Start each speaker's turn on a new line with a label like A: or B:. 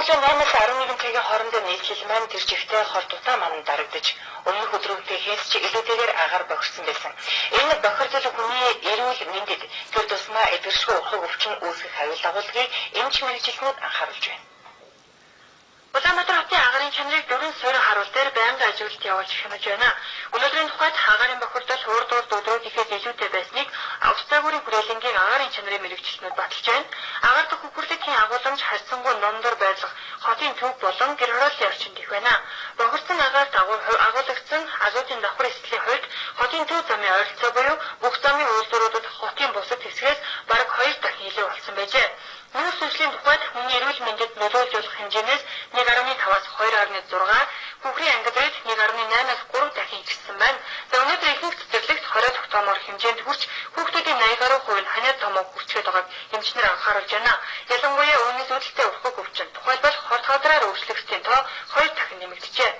A: Өглөө 8-аас 11 цагийн хоорондоо нийслэл маань тэр жигтэй хор дутаа маань дарагдаж өмнөх өдрүүдээс ч илүүтэйгээр агаар бохирсон байсан. Энэ бохирдол хүний эрүүл мэндэд тэр тусмаа эдгэршгүй урхаг өвчин үүсгэх аюул дагуулгыг эмч мэргэжилтнүүд анхааруулж байна. Улаанбаатар хотын агаарын чанарыг 4 суурин харуул дээр байнгын ажиглалт явуулж хянаж байна. Өнөөдрийн тухайд агаарын бохирдол урд өдрүүдийнхээс илүүтэй байсныг Авс загварын хүрээлэнгийн агаарын чанарын мэргэжилтнүүд баталж байна. Агаар дахь үхрлэгхийн агууламж харьцангуй номдор байрлах хотын төв болон гэр хорооллын орчинд их байна. Бохирдсон агаарт агуулгдсан азотын давхар эслийн хувьд хотын төв замын ойролцоо буюу бүх замын үйлдвэрүүдэд хотын бусад хэсгээс бараг 2 дахин илүү болсон байжээ. Мөн сүнслийн тухайд хүний эрүүл мэндэд нөлөөлөх хэмжээнээс 1.5-аас 2.6, хүүхрийн ангидrid 1.8-аас 3 дахин ихссэн байна. За өнөөдөр ихэнх цэцэрлэгт 20 тогтоомоор хэмжээнд хүрч хүүхдүүдийн 80 гаруй хувь нь ханиад томог хүрчээд байгааг эмчнэр анхааруулж байна. Ялангуяа үүнээс үүдэлтэй урхаг өвчин тухайлбал хорт хадраар өөрчлөгчдийн тоо 2 дахин нэмэгдэжээ.